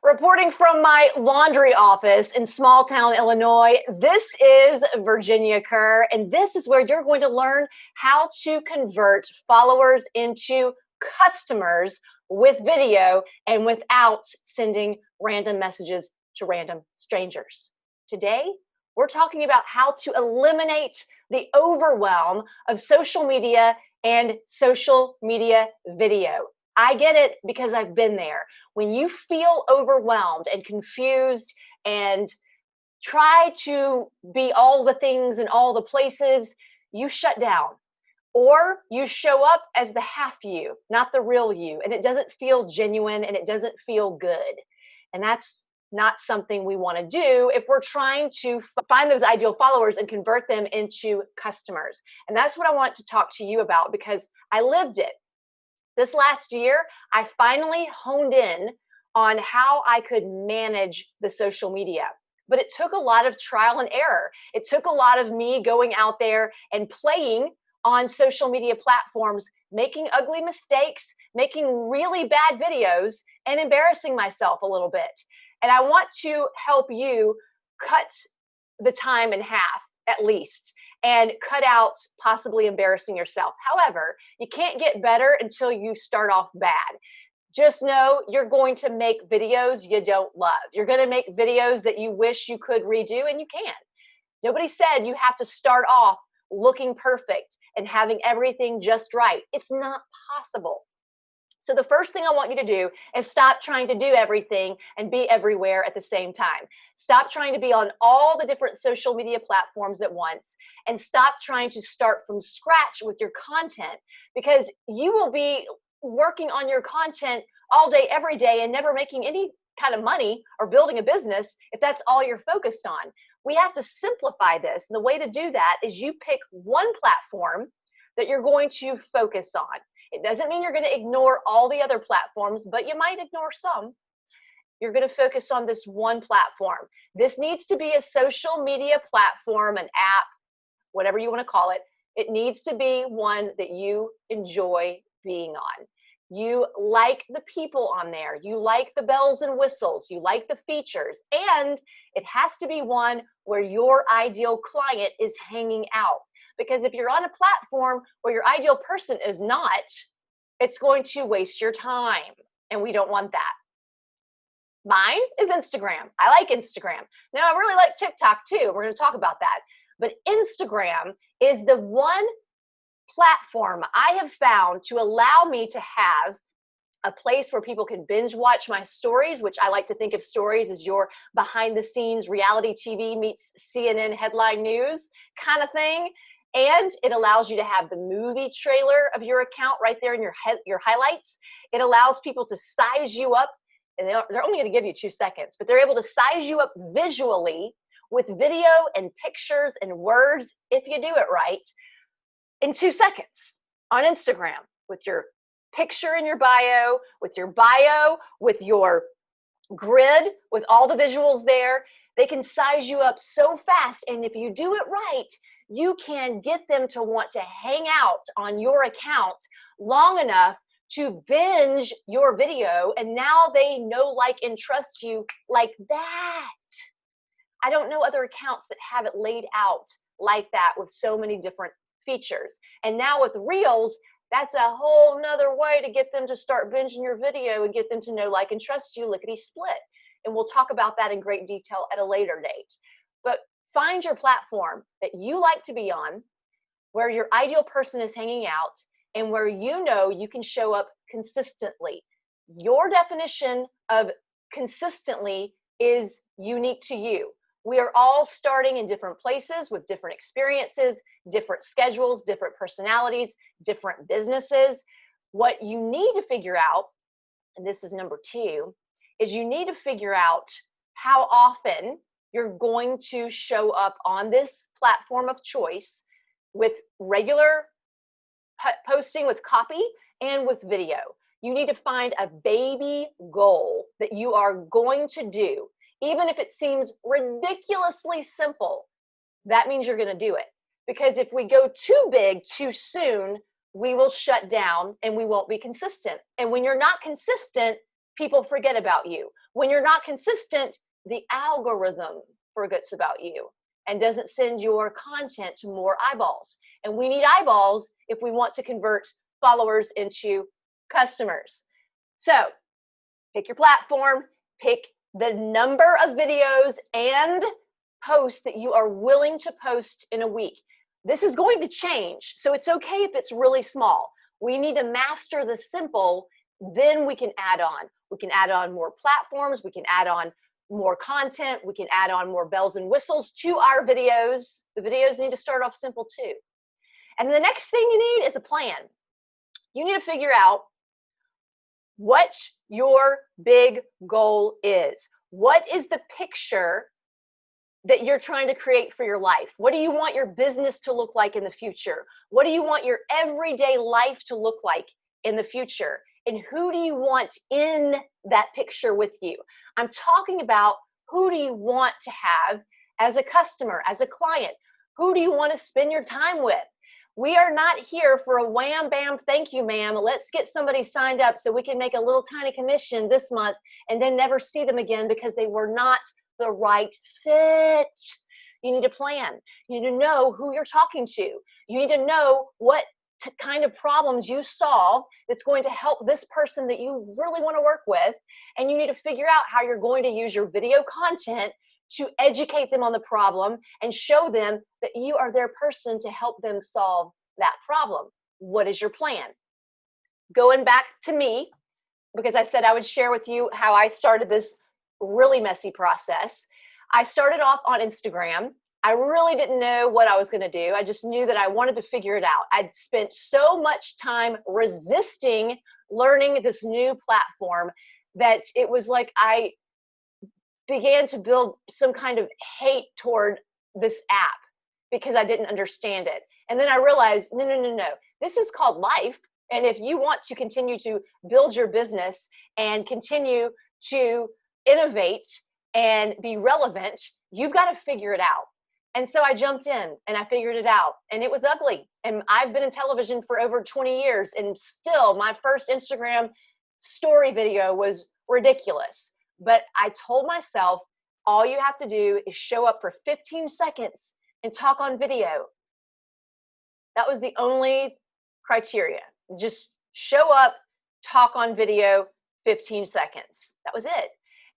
Reporting from my laundry office in small town Illinois, this is Virginia Kerr, and this is where you're going to learn how to convert followers into customers with video and without sending random messages to random strangers. Today, we're talking about how to eliminate the overwhelm of social media and social media video. I get it because I've been there. When you feel overwhelmed and confused and try to be all the things in all the places, you shut down or you show up as the half you, not the real you. And it doesn't feel genuine and it doesn't feel good. And that's not something we want to do if we're trying to find those ideal followers and convert them into customers. And that's what I want to talk to you about because I lived it. This last year, I finally honed in on how I could manage the social media. But it took a lot of trial and error. It took a lot of me going out there and playing on social media platforms, making ugly mistakes, making really bad videos, and embarrassing myself a little bit. And I want to help you cut the time in half, at least, and cut out possibly embarrassing yourself. However, you can't get better until you start off bad. Just know you're going to make videos you don't love. You're going to make videos that you wish you could redo, and you can. Nobody said you have to start off looking perfect and having everything just right. It's not possible. So the first thing I want you to do is stop trying to do everything and be everywhere at the same time. Stop trying to be on all the different social media platforms at once and stop trying to start from scratch with your content because you will be working on your content all day, every day and never making any kind of money or building a business if that's all you're focused on. We have to simplify this. And the way to do that is you pick one platform that you're going to focus on. It doesn't mean you're going to ignore all the other platforms, but you might ignore some. You're going to focus on this one platform. This needs to be a social media platform, an app, whatever you want to call it. It needs to be one that you enjoy being on. You like the people on there. You like the bells and whistles. You like the features. And it has to be one where your ideal client is hanging out. Because if you're on a platform where your ideal person is not, it's going to waste your time. And we don't want that. Mine is Instagram. I like Instagram. Now, I really like TikTok too. We're going to talk about that. But Instagram is the one platform I have found to allow me to have a place where people can binge watch my stories, which I like to think of stories as your behind the scenes reality TV meets CNN headline news kind of thing. And it allows you to have the movie trailer of your account right there in your highlights. It allows people to size you up, and they're only going to give you 2 seconds, but they're able to size you up visually with video and pictures and words, if you do it right, in 2 seconds on Instagram with your picture in your bio, with your grid, with all the visuals there. They can size you up so fast. And if you do it right, you can get them to want to hang out on your account long enough to binge your video. And now they know, like, and trust you like that. I don't know other accounts that have it laid out like that with so many different features. And now with Reels, that's a whole nother way to get them to start binging your video and get them to know, like, and trust you lickety split. And we'll talk about that in great detail at a later date. But find your platform that you like to be on, where your ideal person is hanging out, and where you know you can show up consistently. Your definition of consistently is unique to you. We are all starting in different places with different experiences, different schedules, different personalities, different businesses. What you need to figure out, and this is number 2, is you need to figure out how often you're going to show up on this platform of choice with regular posting with copy and with video. You need to find a baby goal that you are going to do. Even if it seems ridiculously simple, that means you're going to do it. Because if we go too big too soon, we will shut down and we won't be consistent. And when you're not consistent, people forget about you. When you're not consistent, the algorithm forgets about you and doesn't send your content to more eyeballs. And we need eyeballs if we want to convert followers into customers. So pick your platform, pick the number of videos and posts that you are willing to post in a week. This is going to change, so it's okay if it's really small. We need to master the simple, then we can add on. We can add on more platforms, we can add on more content, we can add on more bells and whistles to our videos. The videos need to start off simple too. And the next thing you need is a plan. You need to figure out what your big goal is. What is the picture that you're trying to create for your life? What do you want your business to look like in the future? What do you want your everyday life to look like in the future? And who do you want in that picture with you? I'm talking about who do you want to have as a customer, as a client? Who do you want to spend your time with? We are not here for a wham, bam, thank you, ma'am. Let's get somebody signed up so we can make a little tiny commission this month and then never see them again because they were not the right fit. You need a plan. You need to know who you're talking to. You need to know what kind of problems you solve that's going to help this person that you really want to work with. And you need to figure out how you're going to use your video content to educate them on the problem and show them that you are their person to help them solve that problem. What is your plan? Going back to me, because I said I would share with you how I started this really messy process. I started off on Instagram. I really didn't know what I was going to do. I just knew that I wanted to figure it out. I'd spent so much time resisting learning this new platform that it was like I began to build some kind of hate toward this app because I didn't understand it. And then I realized, no. This is called life. And if you want to continue to build your business and continue to innovate and be relevant, you've got to figure it out. And so I jumped in and I figured it out, and it was ugly. And I've been in television for over 20 years, and still my first Instagram story video was ridiculous. But I told myself, all you have to do is show up for 15 seconds and talk on video. That was the only criteria. Just show up, talk on video, 15 seconds. That was it.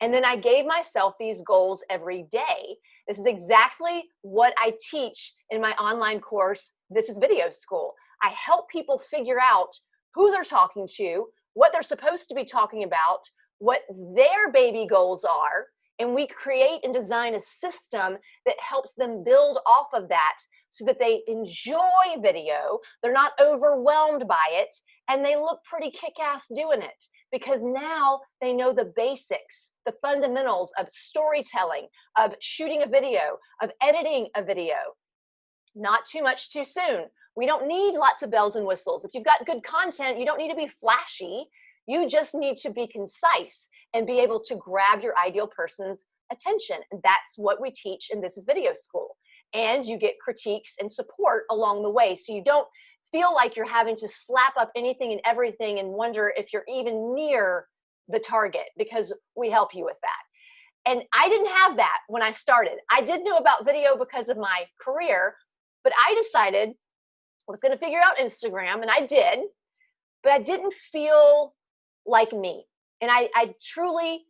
And then I gave myself these goals every day. This is exactly what I teach in my online course, This is Video School. I help people figure out who they're talking to, what they're supposed to be talking about, what their baby goals are, and we create and design a system that helps them build off of that so that they enjoy video, they're not overwhelmed by it, and they look pretty kick-ass doing it because now they know the basics, the fundamentals of storytelling, of shooting a video, of editing a video. Not too much too soon. We don't need lots of bells and whistles. If you've got good content, you don't need to be flashy. You just need to be concise and be able to grab your ideal person's attention. And that's what we teach in This is Video School. And you get critiques and support along the way. So you don't feel like you're having to slap up anything and everything and wonder if you're even near the target, because we help you with that. And I didn't have that when I started. I did know about video because of my career, but I decided I was going to figure out Instagram, and I did, but I didn't feel like me. And I truly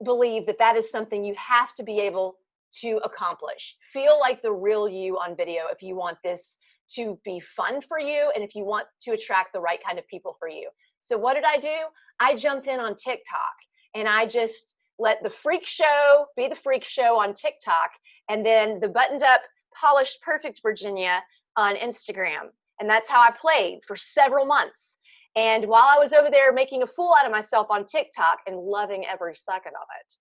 believe that that is something you have to be able to accomplish. Feel like the real you on video if you want this to be fun for you and if you want to attract the right kind of people for you. So what did I do? I jumped in on TikTok, and I just let the freak show be the freak show on TikTok, and then the buttoned up, polished, perfect Virginia on Instagram. And that's how I played for several months. And while I was over there making a fool out of myself on TikTok and loving every second of it,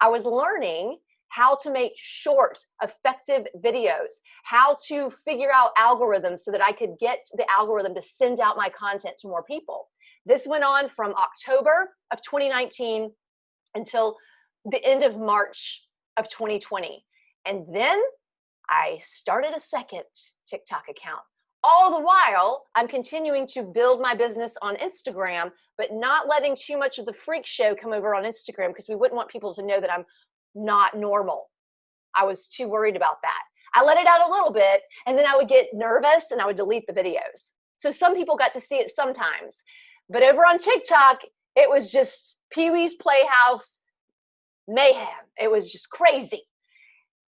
I was learning how to make short, effective videos, how to figure out algorithms so that I could get the algorithm to send out my content to more people. This went on from October of 2019 until the end of March of 2020. And then I started a second TikTok account, All the while, I'm continuing to build my business on Instagram, but not letting too much of the freak show come over on Instagram because we wouldn't want people to know that I'm not normal. I was too worried about that. I let it out a little bit, and then I would get nervous and I would delete the videos. So some people got to see it sometimes. But over on TikTok, it was just Pee-wee's Playhouse mayhem. It was just crazy.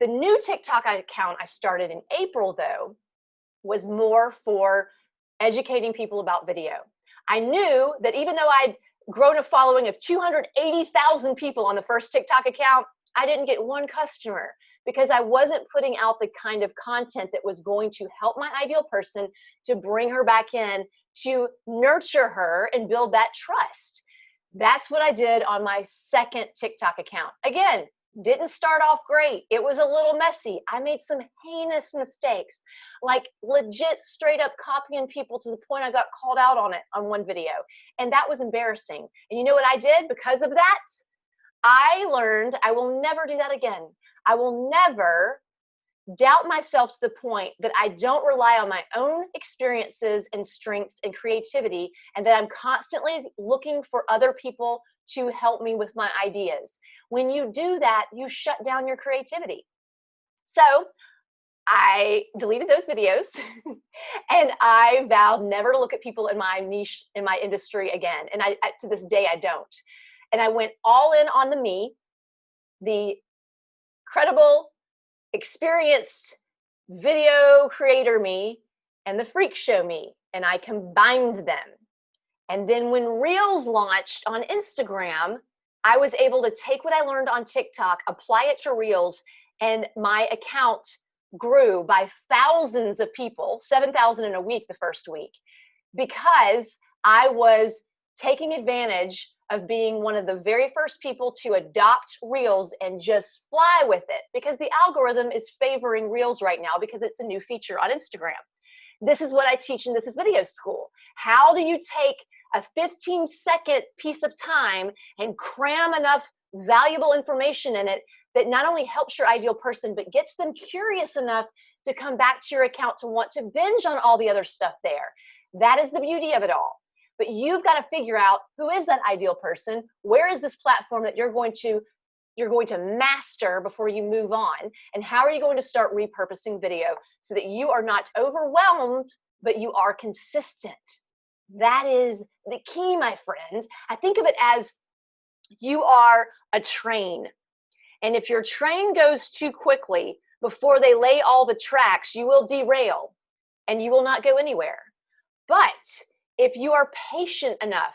The new TikTok account I started in April, though, was more for educating people about video. I knew that even though I'd grown a following of 280,000 people on the first TikTok account, I didn't get one customer because I wasn't putting out the kind of content that was going to help my ideal person to bring her back in, to nurture her and build that trust. That's what I did on my second TikTok account. Again, didn't start off great. It was a little messy. I made some heinous mistakes, like legit straight up copying people to the point I got called out on it on one video. And that was embarrassing. And you know what I did because of that? I learned I will never do that again. I will never doubt myself to the point that I don't rely on my own experiences and strengths and creativity, and that I'm constantly looking for other people to help me with my ideas. When you do that, you shut down your creativity. So I deleted those videos and I vowed never to look at people in my niche, in my industry again. And to this day, I don't. And I went all in on the credible, experienced video creator me and the freak show me, and I combined them. And then when Reels launched on Instagram, I was able to take what I learned on TikTok, apply it to Reels, and my account grew by thousands of people, 7,000 in a week the first week, because I was taking advantage of being one of the very first people to adopt Reels and just fly with it, because the algorithm is favoring Reels right now because it's a new feature on Instagram. This is what I teach in This Is Video School. How do you take a 15-second piece of time and cram enough valuable information in it that not only helps your ideal person, but gets them curious enough to come back to your account to want to binge on all the other stuff there? That is the beauty of it all. But you've got to figure out who is that ideal person. Where is this platform that you're going to master before you move on? And how are you going to start repurposing video so that you are not overwhelmed, but you are consistent? That is the key, my friend. I think of it as you are a train. And if your train goes too quickly before they lay all the tracks, you will derail and you will not go anywhere. But if you are patient enough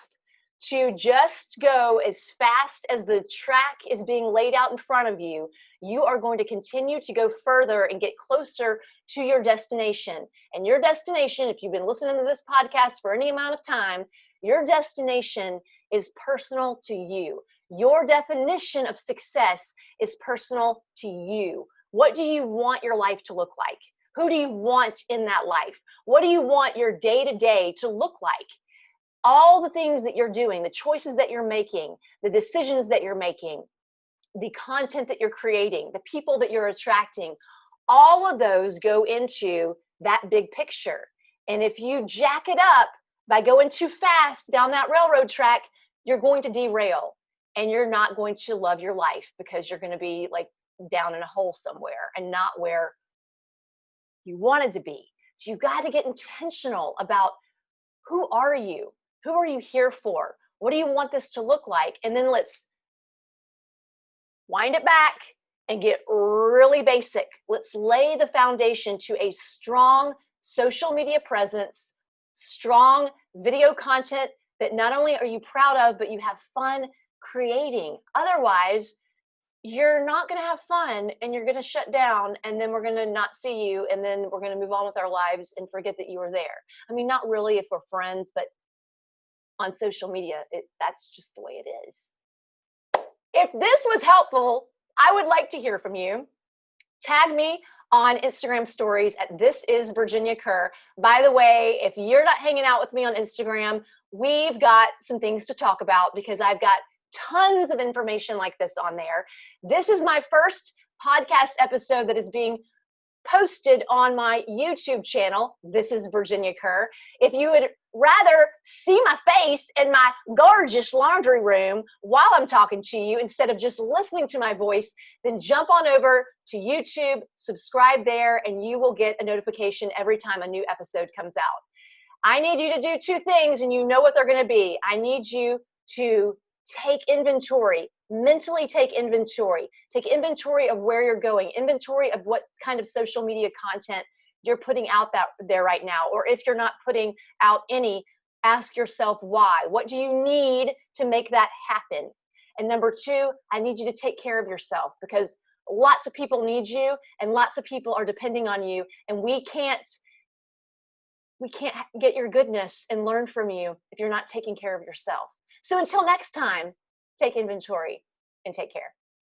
to just go as fast as the track is being laid out in front of you, you are going to continue to go further and get closer to your destination. And your destination, if you've been listening to this podcast for any amount of time, your destination is personal to you. Your definition of success is personal to you. What do you want your life to look like? Who do you want in that life? What do you want your day-to-day to look like? All the things that you're doing, the choices that you're making, the decisions that you're making, the content that you're creating, the people that you're attracting, all of those go into that big picture. And if you jack it up by going too fast down that railroad track, you're going to derail and you're not going to love your life because you're going to be like down in a hole somewhere and not where you wanted to be. So you've got to get intentional about who are you? Who are you here for? What do you want this to look like? And then let's wind it back and get really basic. Let's lay the foundation to a strong social media presence, strong video content that not only are you proud of, but you have fun creating. Otherwise, you're not going to have fun and you're going to shut down, and then we're going to not see you, and then we're going to move on with our lives and forget that you were there. I mean, not really if we're friends, but on social media, that's just the way it is. If this was helpful, I would like to hear from you. Tag me on Instagram stories at This Is Virginia Kerr. By the way, if you're not hanging out with me on Instagram, we've got some things to talk about because I've got tons of information like this on there. This is my first podcast episode that is being posted on my YouTube channel. This is Virginia Kerr. If you would rather see my face in my gorgeous laundry room while I'm talking to you instead of just listening to my voice, then jump on over to YouTube, subscribe there, and you will get a notification every time a new episode comes out. I need you to do two things, and you know what they're going to be. I need you to take inventory, mentally take inventory of where you're going, inventory of what kind of social media content you're putting out there right now. Or if you're not putting out any, ask yourself why. What do you need to make that happen? And number two, I need you to take care of yourself, because lots of people need you and lots of people are depending on you, and we can't get your goodness and learn from you if you're not taking care of yourself. So until next time, take inventory and take care.